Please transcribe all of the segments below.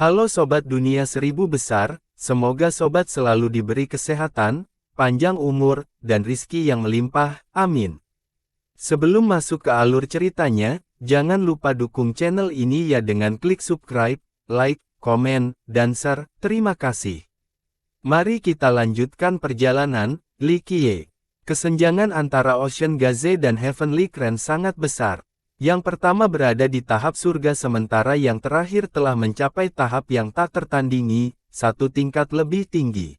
Halo Sobat Dunia Seribu Besar, semoga Sobat selalu diberi kesehatan, panjang umur, dan rizki yang melimpah, amin. Sebelum masuk ke alur ceritanya, jangan lupa dukung channel ini ya dengan klik subscribe, like, komen, dan share, terima kasih. Mari kita lanjutkan perjalanan, Li Qiye. Kesenjangan antara Ocean Gaze dan Heavenly Crane sangat besar. Yang pertama berada di tahap surga sementara yang terakhir telah mencapai tahap yang tak tertandingi, satu tingkat lebih tinggi.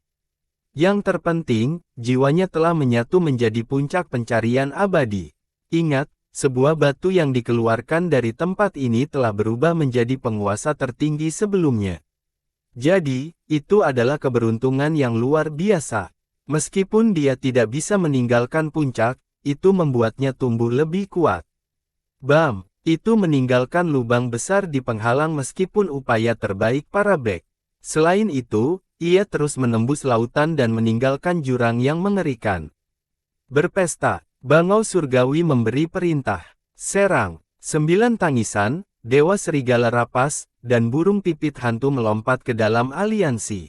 Yang terpenting, jiwanya telah menyatu menjadi puncak pencarian abadi. Ingat, sebuah batu yang dikeluarkan dari tempat ini telah berubah menjadi penguasa tertinggi sebelumnya. Jadi, itu adalah keberuntungan yang luar biasa. Meskipun dia tidak bisa meninggalkan puncak, itu membuatnya tumbuh lebih kuat. Bam! Itu meninggalkan lubang besar di penghalang meskipun upaya terbaik para bek. Selain itu, ia terus menembus lautan dan meninggalkan jurang yang mengerikan. Berpesta, bangau surgawi memberi perintah. Serang, 9 tangisan, dewa serigala rapas, dan burung pipit hantu melompat ke dalam aliansi.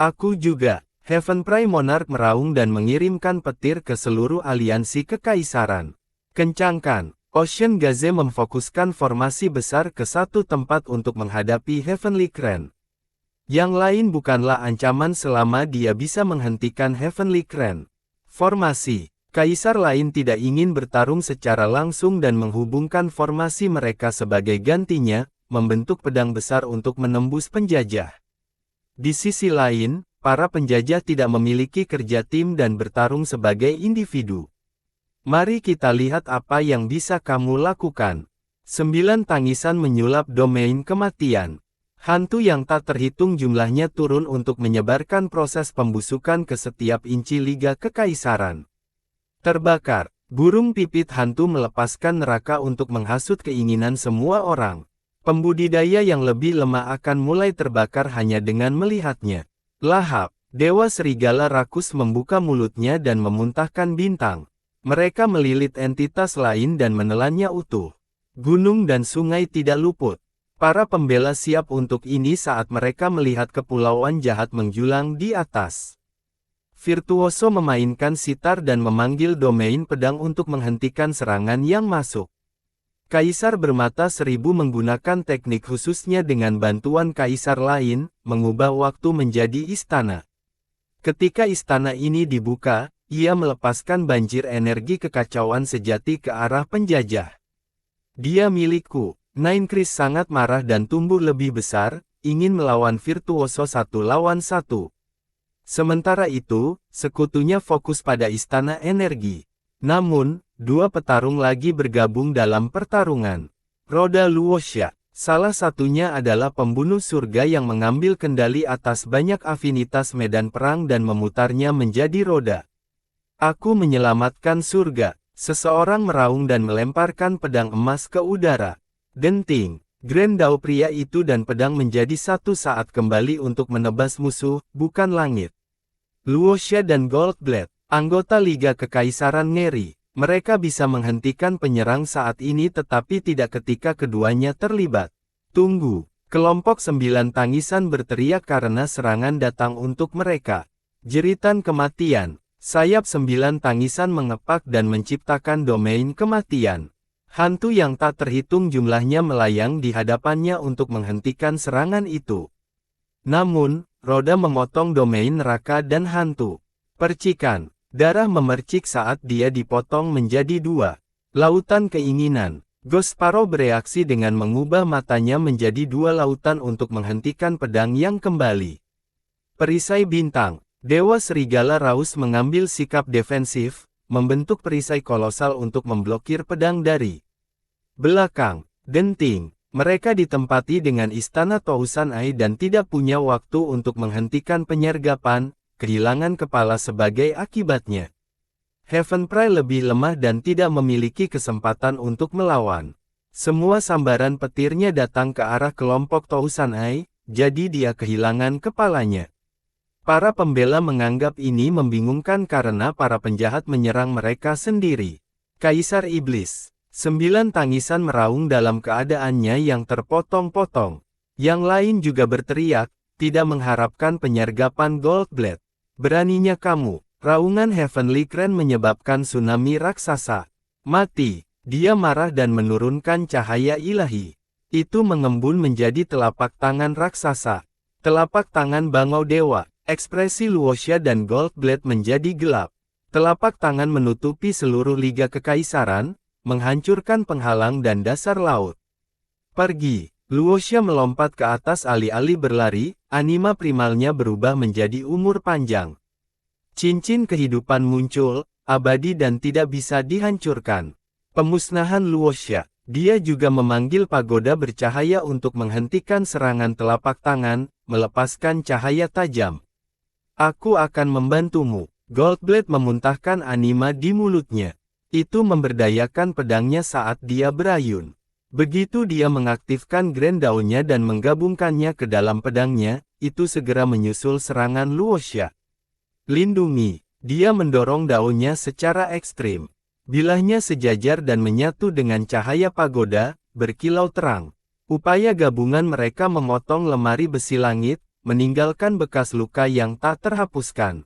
Aku juga, Heaven Prime Monarch meraung dan mengirimkan petir ke seluruh aliansi kekaisaran. Kencangkan. Ocean Gaze memfokuskan formasi besar ke satu tempat untuk menghadapi Heavenly Crane. Yang lain bukanlah ancaman selama dia bisa menghentikan Heavenly Crane. Formasi, kaisar lain tidak ingin bertarung secara langsung dan menghubungkan formasi mereka sebagai gantinya, membentuk pedang besar untuk menembus penjajah. Di sisi lain, para penjajah tidak memiliki kerja tim dan bertarung sebagai individu. Mari kita lihat apa yang bisa kamu lakukan. 9 tangisan menyulap domain kematian. Hantu yang tak terhitung jumlahnya turun untuk menyebarkan proses pembusukan ke setiap inci liga kekaisaran. Terbakar, burung pipit hantu melepaskan neraka untuk menghasut keinginan semua orang. Pembudidaya yang lebih lemah akan mulai terbakar hanya dengan melihatnya. Lahap, dewa serigala rakus membuka mulutnya dan memuntahkan bintang. Mereka melilit entitas lain dan menelannya utuh. Gunung dan sungai tidak luput. Para pembela siap untuk ini saat mereka melihat kepulauan jahat menjulang di atas. Virtuoso memainkan sitar dan memanggil domain pedang untuk menghentikan serangan yang masuk. Kaisar bermata seribu menggunakan teknik khususnya dengan bantuan kaisar lain, mengubah waktu menjadi istana. Ketika istana ini dibuka, ia melepaskan banjir energi kekacauan sejati ke arah penjajah. Dia milikku. Nine Chris sangat marah dan tumbuh lebih besar, ingin melawan Virtuoso 1 lawan 1. Sementara itu, sekutunya fokus pada istana energi. Namun, dua petarung lagi bergabung dalam pertarungan. Roda Luoxia. Salah satunya adalah pembunuh surga yang mengambil kendali atas banyak afinitas medan perang dan memutarnya menjadi roda. Aku menyelamatkan surga. Seseorang meraung dan melemparkan pedang emas ke udara. Denting. Grendau pria itu dan pedang menjadi satu saat kembali untuk menebas musuh, bukan langit. Luoxia dan Goldblade, anggota Liga Kekaisaran Ngeri. Mereka bisa menghentikan penyerang saat ini tetapi tidak ketika keduanya terlibat. Tunggu. Kelompok 9 tangisan berteriak karena serangan datang untuk mereka. Jeritan kematian. Sayap 9 tangisan mengepak dan menciptakan domain kematian. Hantu yang tak terhitung jumlahnya melayang di hadapannya untuk menghentikan serangan itu. Namun, roda memotong domain neraka dan hantu. Percikan, darah memercik saat dia dipotong menjadi 2. Lautan keinginan. Gosparo bereaksi dengan mengubah matanya menjadi 2 lautan untuk menghentikan pedang yang kembali. Perisai bintang. Dewa Serigala Raus mengambil sikap defensif, membentuk perisai kolosal untuk memblokir pedang dari belakang. Denting, mereka ditempati dengan istana Tousan Ai dan tidak punya waktu untuk menghentikan penyergapan, kehilangan kepala sebagai akibatnya. Heaven Prime lebih lemah dan tidak memiliki kesempatan untuk melawan. Semua sambaran petirnya datang ke arah kelompok Tousan Ai, jadi dia kehilangan kepalanya. Para pembela menganggap ini membingungkan karena para penjahat menyerang mereka sendiri. Kaisar Iblis. 9 tangisan meraung dalam keadaannya yang terpotong-potong. Yang lain juga berteriak, tidak mengharapkan penyergapan Goldblade. Beraninya kamu, raungan Heavenly Crane menyebabkan tsunami raksasa. Mati, dia marah dan menurunkan cahaya ilahi. Itu mengembun menjadi telapak tangan raksasa. Telapak tangan bangau dewa, ekspresi Luoxia dan Goldblade menjadi gelap. Telapak tangan menutupi seluruh Liga Kekaisaran, menghancurkan penghalang dan dasar laut. Pergi. Luoxia melompat ke atas alih-alih berlari, anima primalnya berubah menjadi umur panjang. Cincin kehidupan muncul, abadi dan tidak bisa dihancurkan. Pemusnahan Luoxia. Dia juga memanggil pagoda bercahaya untuk menghentikan serangan telapak tangan, melepaskan cahaya tajam. Aku akan membantumu. Goldblade memuntahkan anima di mulutnya. Itu memberdayakan pedangnya saat dia berayun. Begitu dia mengaktifkan Grand Daunnya dan menggabungkannya ke dalam pedangnya, itu segera menyusul serangan Luoxia. Lindungi, dia mendorong daunnya secara ekstrim. Bilahnya sejajar dan menyatu dengan cahaya pagoda, berkilau terang. Upaya gabungan mereka memotong lemari besi langit, meninggalkan bekas luka yang tak terhapuskan.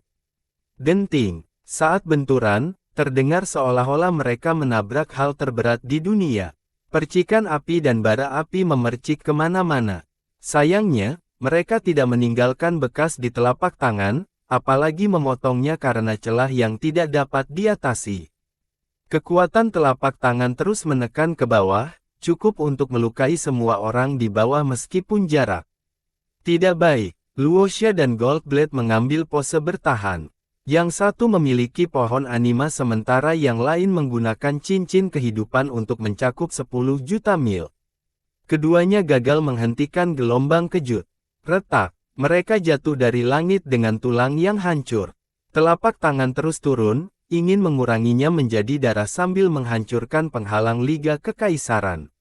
Denting, saat benturan, terdengar seolah-olah mereka menabrak hal terberat di dunia. Percikan api dan bara api memercik kemana-mana. Sayangnya, mereka tidak meninggalkan bekas di telapak tangan, apalagi memotongnya karena celah yang tidak dapat diatasi. Kekuatan telapak tangan terus menekan ke bawah, cukup untuk melukai semua orang di bawah meskipun jarak. Tidak baik, Luoxia dan Goldblade mengambil pose bertahan. Yang satu memiliki pohon anima sementara yang lain menggunakan cincin kehidupan untuk mencakup 10 juta mil. Keduanya gagal menghentikan gelombang kejut. Retak, mereka jatuh dari langit dengan tulang yang hancur. Telapak tangan terus turun, ingin menguranginya menjadi darah sambil menghancurkan penghalang Liga Kekaisaran.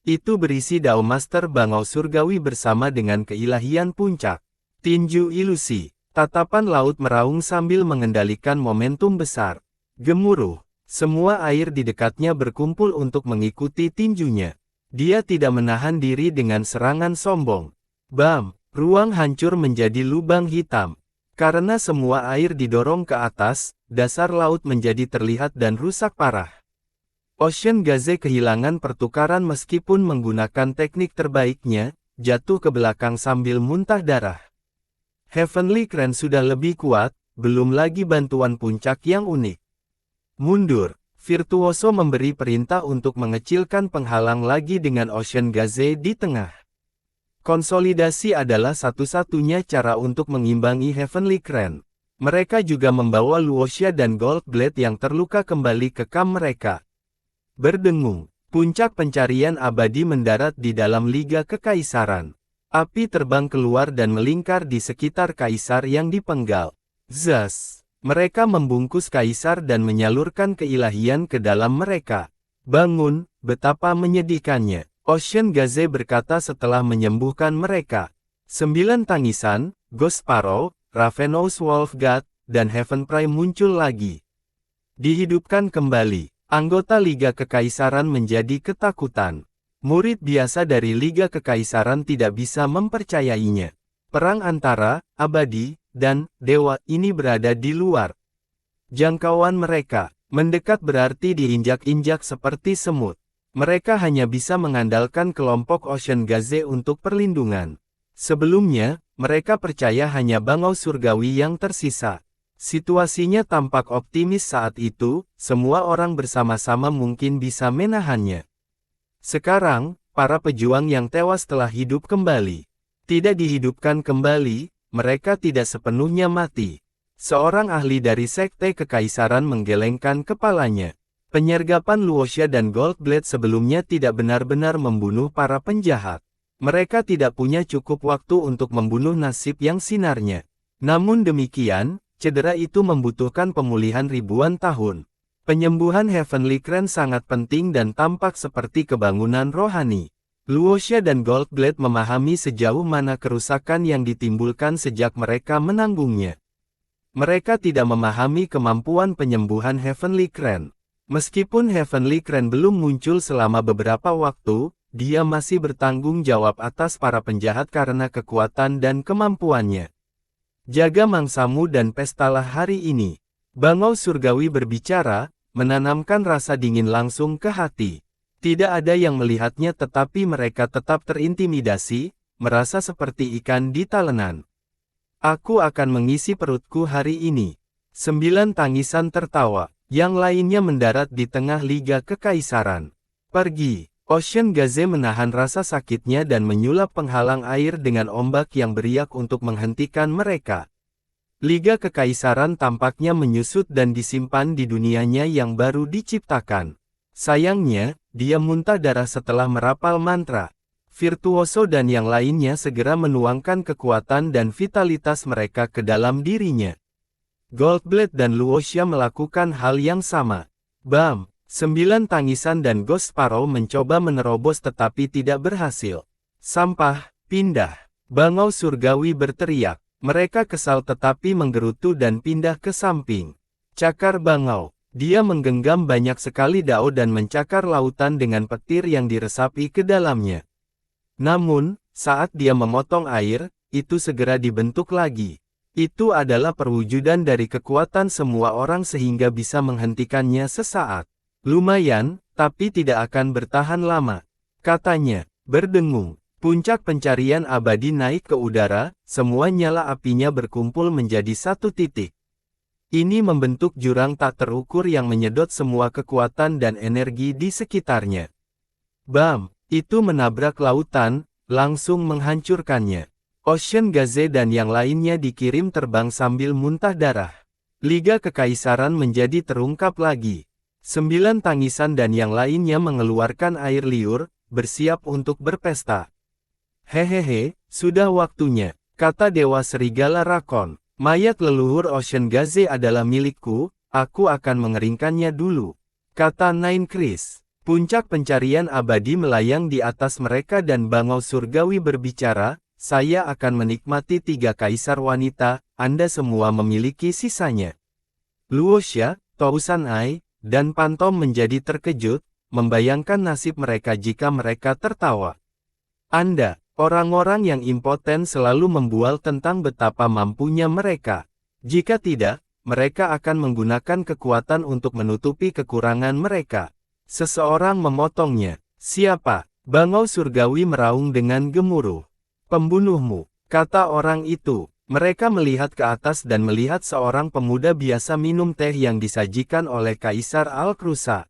Itu berisi Dao Master Bangau Surgawi bersama dengan keilahian puncak. Tinju ilusi. Tatapan laut meraung sambil mengendalikan momentum besar. Gemuruh, semua air di dekatnya berkumpul untuk mengikuti tinjunya. Dia tidak menahan diri dengan serangan sombong. Bam, ruang hancur menjadi lubang hitam. Karena semua air didorong ke atas, dasar laut menjadi terlihat dan rusak parah. Ocean Gaze kehilangan pertukaran meskipun menggunakan teknik terbaiknya, jatuh ke belakang sambil muntah darah. Heavenly Crane sudah lebih kuat, belum lagi bantuan puncak yang unik. Mundur, Virtuoso memberi perintah untuk mengecilkan penghalang lagi dengan Ocean Gaze di tengah. Konsolidasi adalah satu-satunya cara untuk mengimbangi Heavenly Crane. Mereka juga membawa Luoxia dan Goldblade yang terluka kembali ke kamp mereka. Berdengung, puncak pencarian abadi mendarat di dalam Liga Kekaisaran. Api terbang keluar dan melingkar di sekitar kaisar yang dipenggal. Zas! Mereka membungkus kaisar dan menyalurkan keilahian ke dalam mereka. Bangun, betapa menyedihkannya. Ocean Gaze berkata setelah menyembuhkan mereka. 9 tangisan, Ghost Sparrow, Ravenous Wolf God, dan Heaven Prime muncul lagi. Dihidupkan kembali. Anggota Liga Kekaisaran menjadi ketakutan. Murid biasa dari Liga Kekaisaran tidak bisa mempercayainya. Perang antara abadi dan dewa ini berada di luar jangkauan mereka. Mendekat berarti diinjak-injak seperti semut. Mereka hanya bisa mengandalkan kelompok Ocean Gaze untuk perlindungan. Sebelumnya, mereka percaya hanya bangau surgawi yang tersisa. Situasinya tampak optimis saat itu, semua orang bersama-sama mungkin bisa menahannya. Sekarang, para pejuang yang tewas telah hidup kembali. Tidak dihidupkan kembali, mereka tidak sepenuhnya mati. Seorang ahli dari Sekte Kekaisaran menggelengkan kepalanya. Penyergapan Luoxia dan Goldblade sebelumnya tidak benar-benar membunuh para penjahat. Mereka tidak punya cukup waktu untuk membunuh nasib yang sinarnya. Namun demikian, cedera itu membutuhkan pemulihan ribuan tahun. Penyembuhan Heavenly Crane sangat penting dan tampak seperti kebangunan rohani. Luoxia dan Goldblade memahami sejauh mana kerusakan yang ditimbulkan sejak mereka menanggungnya. Mereka tidak memahami kemampuan penyembuhan Heavenly Crane. Meskipun Heavenly Crane belum muncul selama beberapa waktu, dia masih bertanggung jawab atas para penjahat karena kekuatan dan kemampuannya. Jaga mangsamu dan pestalah hari ini. Bangau surgawi berbicara, menanamkan rasa dingin langsung ke hati. Tidak ada yang melihatnya tetapi mereka tetap terintimidasi, merasa seperti ikan di talenan. Aku akan mengisi perutku hari ini. 9 tangisan tertawa, yang lainnya mendarat di tengah Liga Kekaisaran. Pergi. Ocean Gaze menahan rasa sakitnya dan menyulap penghalang air dengan ombak yang beriak untuk menghentikan mereka. Liga Kekaisaran tampaknya menyusut dan disimpan di dunianya yang baru diciptakan. Sayangnya, dia muntah darah setelah merapal mantra. Virtuoso dan yang lainnya segera menuangkan kekuatan dan vitalitas mereka ke dalam dirinya. Goldblade dan Luoxia melakukan hal yang sama. Bam! 9 tangisan dan Ghost Sparrow mencoba menerobos tetapi tidak berhasil. Sampah, pindah. Bangau surgawi berteriak. Mereka kesal tetapi menggerutu dan pindah ke samping. Cakar bangau. Dia menggenggam banyak sekali dao dan mencakar lautan dengan petir yang diresapi ke dalamnya. Namun, saat dia memotong air, itu segera dibentuk lagi. Itu adalah perwujudan dari kekuatan semua orang sehingga bisa menghentikannya sesaat. Lumayan, tapi tidak akan bertahan lama. Katanya, berdengung. Puncak pencarian abadi naik ke udara, semua nyala apinya berkumpul menjadi satu titik. Ini membentuk jurang tak terukur yang menyedot semua kekuatan dan energi di sekitarnya. Bam! Itu menabrak lautan, langsung menghancurkannya. Ocean Gaze dan yang lainnya dikirim terbang sambil muntah darah. Liga Kekaisaran menjadi terungkap lagi. 9 tangisan dan yang lainnya mengeluarkan air liur, bersiap untuk berpesta. Hehehe, sudah waktunya, kata Dewa Serigala Rakon. Mayat leluhur Ocean Gaze adalah milikku, aku akan mengeringkannya dulu, kata Nine Chris. Puncak pencarian abadi melayang di atas mereka dan bangau surgawi berbicara, saya akan menikmati 3 kaisar wanita, Anda semua memiliki sisanya. Luoxia, Tousan Ai, dan Pantom menjadi terkejut, membayangkan nasib mereka jika mereka tertawa. Anda, orang-orang yang impoten selalu membual tentang betapa mampunya mereka. Jika tidak, mereka akan menggunakan kekuatan untuk menutupi kekurangan mereka. Seseorang memotongnya. Siapa? Bangau surgawi meraung dengan gemuruh. Pembunuhmu, kata orang itu. Mereka melihat ke atas dan melihat seorang pemuda biasa minum teh yang disajikan oleh Kaisar Al-Krusa.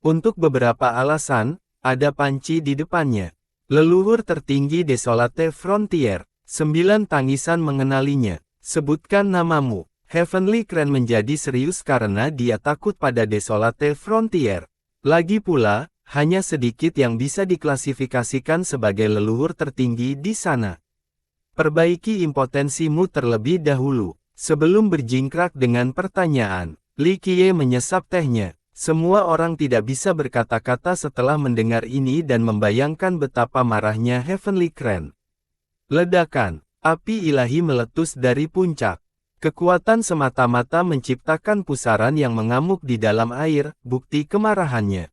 Untuk beberapa alasan, ada panci di depannya. Leluhur tertinggi Desolate Frontier. 9 tangisan mengenalinya. Sebutkan namamu. Heavenly Crane menjadi serius karena dia takut pada Desolate Frontier. Lagi pula, hanya sedikit yang bisa diklasifikasikan sebagai leluhur tertinggi di sana. Perbaiki impotensimu terlebih dahulu, sebelum berjingkrak dengan pertanyaan. Li Qiye menyesap tehnya. Semua orang tidak bisa berkata-kata setelah mendengar ini dan membayangkan betapa marahnya Heavenly Crane. Ledakan, api ilahi meletus dari puncak. Kekuatan semata-mata menciptakan pusaran yang mengamuk di dalam air, bukti kemarahannya.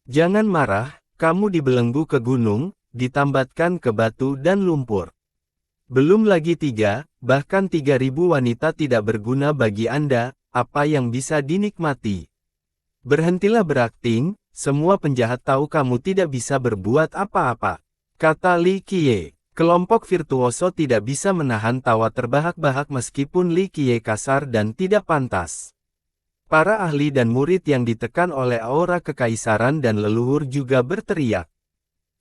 Jangan marah, kamu dibelenggu ke gunung, ditambatkan ke batu dan lumpur. Belum lagi 3, bahkan 3.000 wanita tidak berguna bagi Anda, apa yang bisa dinikmati. Berhentilah berakting, semua penjahat tahu kamu tidak bisa berbuat apa-apa, kata Li Qiye. Kelompok virtuoso tidak bisa menahan tawa terbahak-bahak meskipun Li Qiye kasar dan tidak pantas. Para ahli dan murid yang ditekan oleh aura kekaisaran dan leluhur juga berteriak.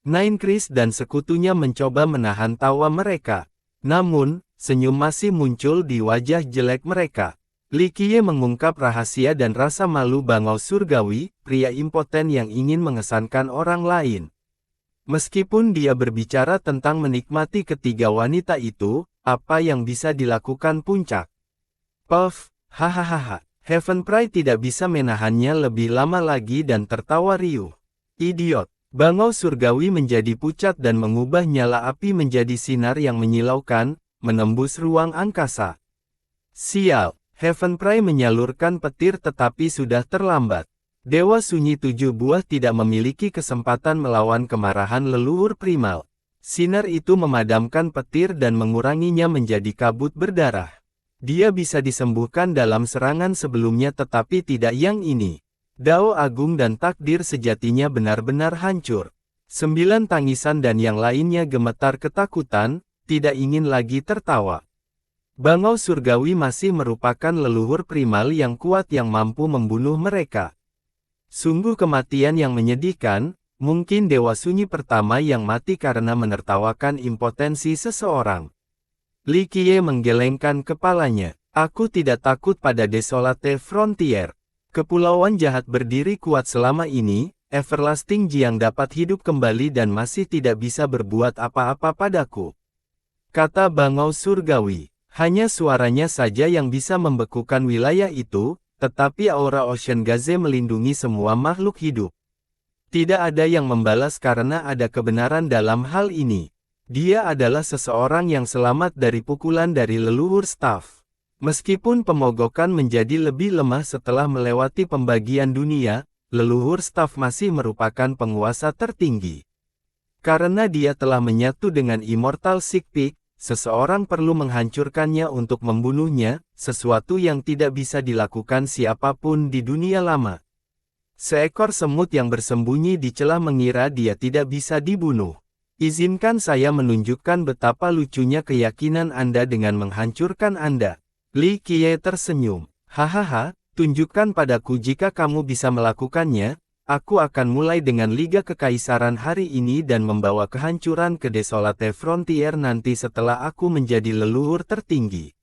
Nine Chris dan sekutunya mencoba menahan tawa mereka. Namun, senyum masih muncul di wajah jelek mereka. Li Qiye mengungkap rahasia dan rasa malu bangau surgawi, pria impoten yang ingin mengesankan orang lain. Meskipun dia berbicara tentang menikmati ketiga wanita itu, apa yang bisa dilakukan puncak? Puff, hahaha. Heaven Pride tidak bisa menahannya lebih lama lagi dan tertawa riuh. Idiot. Bangau surgawi menjadi pucat dan mengubah nyala api menjadi sinar yang menyilaukan, menembus ruang angkasa. Sial. Heaven Pride menyalurkan petir tetapi sudah terlambat. Dewa Sunyi Tujuh Buah tidak memiliki kesempatan melawan kemarahan leluhur primal. Sinar itu memadamkan petir dan menguranginya menjadi kabut berdarah. Dia bisa disembuhkan dalam serangan sebelumnya tetapi tidak yang ini. Dao Agung dan takdir sejatinya benar-benar hancur. 9 tangisan dan yang lainnya gemetar ketakutan, tidak ingin lagi tertawa. Bangau surgawi masih merupakan leluhur primal yang kuat yang mampu membunuh mereka. Sungguh kematian yang menyedihkan, mungkin Dewa Sunyi pertama yang mati karena menertawakan impotensi seseorang. Li Qiye menggelengkan kepalanya. Aku tidak takut pada Desolate Frontier. Kepulauan jahat berdiri kuat selama ini, Everlasting Jiang dapat hidup kembali dan masih tidak bisa berbuat apa-apa padaku. Kata Bangau Surgawi. Hanya suaranya saja yang bisa membekukan wilayah itu, tetapi aura Ocean Gaze melindungi semua makhluk hidup. Tidak ada yang membalas karena ada kebenaran dalam hal ini. Dia adalah seseorang yang selamat dari pukulan dari leluhur staff. Meskipun pemogokan menjadi lebih lemah setelah melewati pembagian dunia, leluhur staff masih merupakan penguasa tertinggi. Karena dia telah menyatu dengan Immortal Sick Peak, seseorang perlu menghancurkannya untuk membunuhnya, sesuatu yang tidak bisa dilakukan siapapun di dunia lama. Seekor semut yang bersembunyi di celah mengira dia tidak bisa dibunuh. Izinkan saya menunjukkan betapa lucunya keyakinan Anda dengan menghancurkan Anda. Li Qiye tersenyum. Hahaha, tunjukkan padaku jika kamu bisa melakukannya, aku akan mulai dengan Liga Kekaisaran hari ini dan membawa kehancuran ke Desolate Frontier nanti setelah aku menjadi leluhur tertinggi.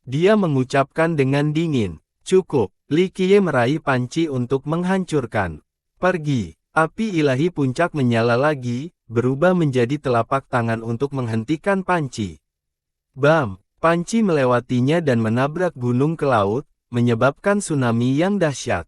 Dia mengucapkan dengan dingin. Cukup, Li Qiye meraih panci untuk menghancurkan. Pergi. Api ilahi puncak menyala lagi, berubah menjadi telapak tangan untuk menghentikan panci. Bam! Panci melewatinya dan menabrak gunung ke laut, menyebabkan tsunami yang dahsyat.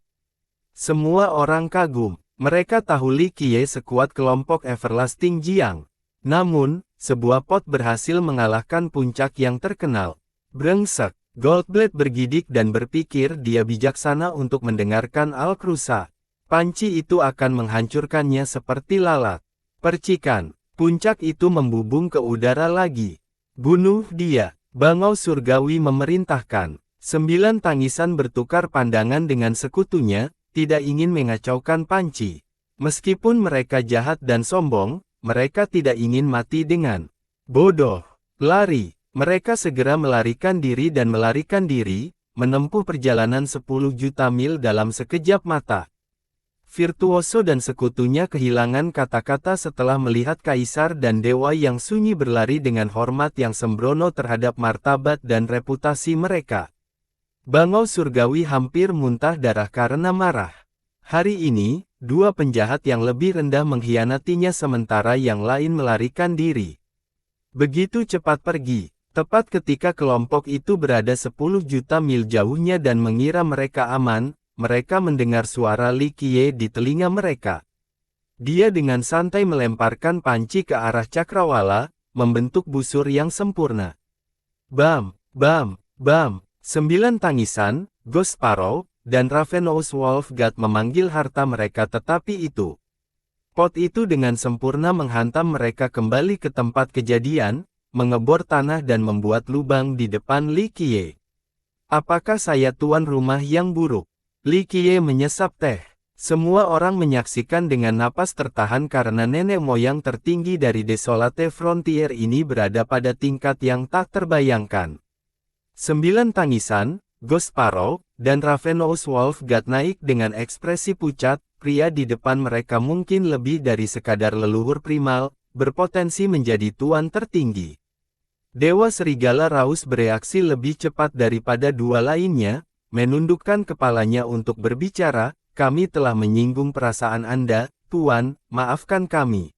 Semua orang kagum. Mereka tahu Li Qiye sekuat kelompok Everlasting Jiang. Namun, sebuah pot berhasil mengalahkan puncak yang terkenal. Brengsek! Goldblade bergidik dan berpikir dia bijaksana untuk mendengarkan Al-Krusa. Panci itu akan menghancurkannya seperti lalat. Percikan, puncak itu membubung ke udara lagi. Bunuh dia, Bangau Surgawi memerintahkan. 9 tangisan bertukar pandangan dengan sekutunya, tidak ingin mengacaukan panci. Meskipun mereka jahat dan sombong, mereka tidak ingin mati dengan bodoh. Lari, mereka segera melarikan diri dan melarikan diri, menempuh perjalanan 10 juta mil dalam sekejap mata. Virtuoso dan sekutunya kehilangan kata-kata setelah melihat kaisar dan dewa yang sunyi berlari dengan hormat yang sembrono terhadap martabat dan reputasi mereka. Bangau Surgawi hampir muntah darah karena marah. Hari ini, 2 penjahat yang lebih rendah mengkhianatinya sementara yang lain melarikan diri. Begitu cepat pergi, tepat ketika kelompok itu berada 10 juta mil jauhnya dan mengira mereka aman. Mereka mendengar suara Li Qiye di telinga mereka. Dia dengan santai melemparkan panci ke arah cakrawala, membentuk busur yang sempurna. Bam, bam, bam, 9 tangisan, Ghost Sparrow, dan Ravenous Wolf God memanggil harta mereka tetapi itu. Pot itu dengan sempurna menghantam mereka kembali ke tempat kejadian, mengebor tanah dan membuat lubang di depan Li Qiye. Apakah saya tuan rumah yang buruk? Li Qiye menyesap teh. Semua orang menyaksikan dengan napas tertahan karena nenek moyang tertinggi dari Desolate Frontier ini berada pada tingkat yang tak terbayangkan. 9 tangisan, Ghost Sparrow, dan Ravenous Wolf God naik dengan ekspresi pucat. Pria di depan mereka mungkin lebih dari sekadar leluhur primal, berpotensi menjadi tuan tertinggi. Dewa Serigala Raus bereaksi lebih cepat daripada 2 lainnya, menundukkan kepalanya untuk berbicara, kami telah menyinggung perasaan Anda, Tuan, maafkan kami.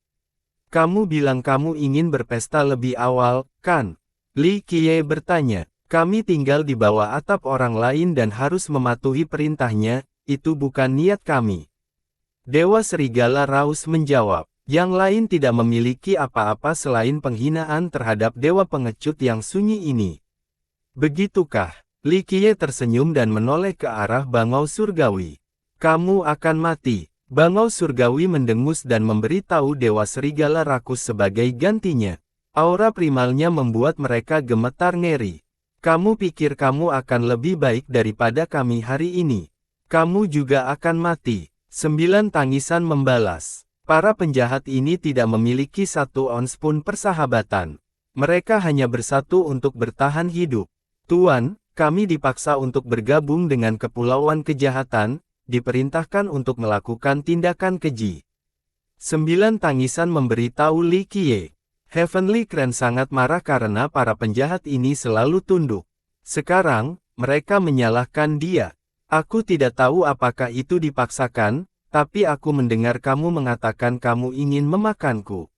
Kamu bilang kamu ingin berpesta lebih awal, kan? Li Qiye bertanya, kami tinggal di bawah atap orang lain dan harus mematuhi perintahnya, itu bukan niat kami. Dewa Serigala Raus menjawab, yang lain tidak memiliki apa-apa selain penghinaan terhadap dewa pengecut yang sunyi ini. Begitukah? Li Qiye tersenyum dan menoleh ke arah Bangau Surgawi. Kamu akan mati. Bangau surgawi mendengus dan memberitahu Dewa Serigala Rakus sebagai gantinya. Aura primalnya membuat mereka gemetar ngeri. Kamu pikir kamu akan lebih baik daripada kami hari ini? Kamu juga akan mati. 9 tangisan membalas. Para penjahat ini tidak memiliki satu ons pun persahabatan. Mereka hanya bersatu untuk bertahan hidup. Tuan, kami dipaksa untuk bergabung dengan Kepulauan Kejahatan, diperintahkan untuk melakukan tindakan keji. 9 tangisan memberitahu Li Qiye. Heavenly Crane sangat marah karena para penjahat ini selalu tunduk. Sekarang, mereka menyalahkan dia. Aku tidak tahu apakah itu dipaksakan, tapi aku mendengar kamu mengatakan kamu ingin memakanku.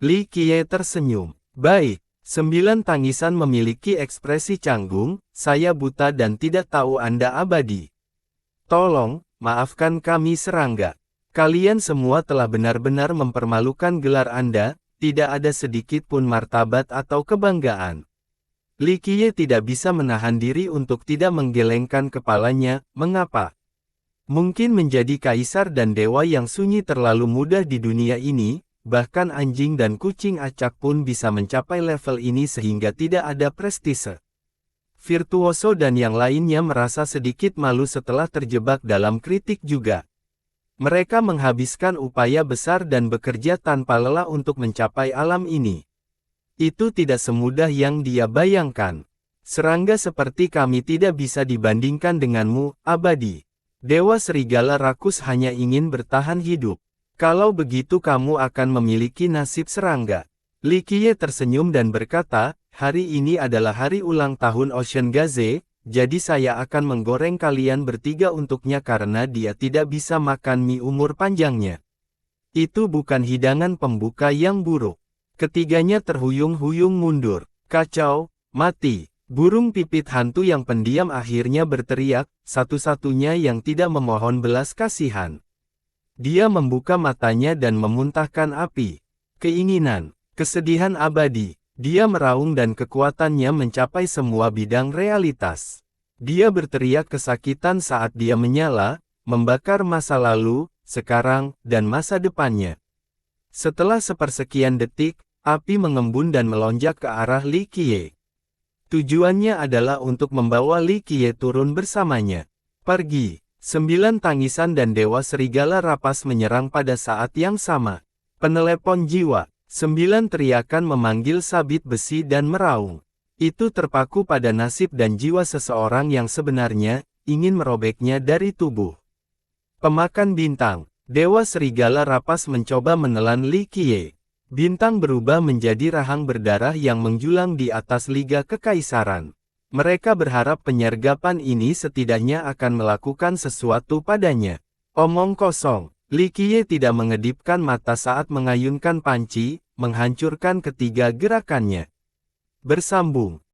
Li Qiye tersenyum. Baik, 9 tangisan memiliki ekspresi canggung, saya buta dan tidak tahu Anda abadi. Tolong, maafkan kami serangga. Kalian semua telah benar-benar mempermalukan gelar Anda, tidak ada sedikit pun martabat atau kebanggaan. Li Qiye tidak bisa menahan diri untuk tidak menggelengkan kepalanya, mengapa? Mungkin menjadi kaisar dan dewa yang sunyi terlalu mudah di dunia ini, bahkan anjing dan kucing acak pun bisa mencapai level ini sehingga tidak ada prestise. Virtuoso dan yang lainnya merasa sedikit malu setelah terjebak dalam kritik juga. Mereka menghabiskan upaya besar dan bekerja tanpa lelah untuk mencapai alam ini. Itu tidak semudah yang dia bayangkan. Serangga seperti kami tidak bisa dibandingkan denganmu, abadi. Dewa Serigala Rakus hanya ingin bertahan hidup. Kalau begitu kamu akan memiliki nasib serangga. Li Qiye tersenyum dan berkata, hari ini adalah hari ulang tahun Ocean Gaze, jadi saya akan menggoreng kalian bertiga untuknya karena dia tidak bisa makan mie umur panjangnya. Itu bukan hidangan pembuka yang buruk. Ketiganya terhuyung-huyung mundur. Kacau, mati. Burung pipit hantu yang pendiam akhirnya berteriak, satu-satunya yang tidak memohon belas kasihan. Dia membuka matanya dan memuntahkan api. Keinginan, kesedihan abadi. Dia meraung dan kekuatannya mencapai semua bidang realitas. Dia berteriak kesakitan saat dia menyala, membakar masa lalu, sekarang, dan masa depannya. Setelah sepersekian detik, api mengembun dan melonjak ke arah Li Qiye. Tujuannya adalah untuk membawa Li Qiye turun bersamanya. Pergi. 9 tangisan dan Dewa Serigala Rapas menyerang pada saat yang sama. Penelepon jiwa. 9 teriakan memanggil sabit besi dan meraung. Itu terpaku pada nasib dan jiwa seseorang yang sebenarnya ingin merobeknya dari tubuh. Pemakan bintang. Dewa Serigala Rapas mencoba menelan Li Qiye. Bintang berubah menjadi rahang berdarah yang menjulang di atas Liga Kekaisaran. Mereka berharap penyergapan ini setidaknya akan melakukan sesuatu padanya. Omong kosong. Li Qiye tidak mengedipkan mata saat mengayunkan panci, menghancurkan ketiga gerakannya. Bersambung.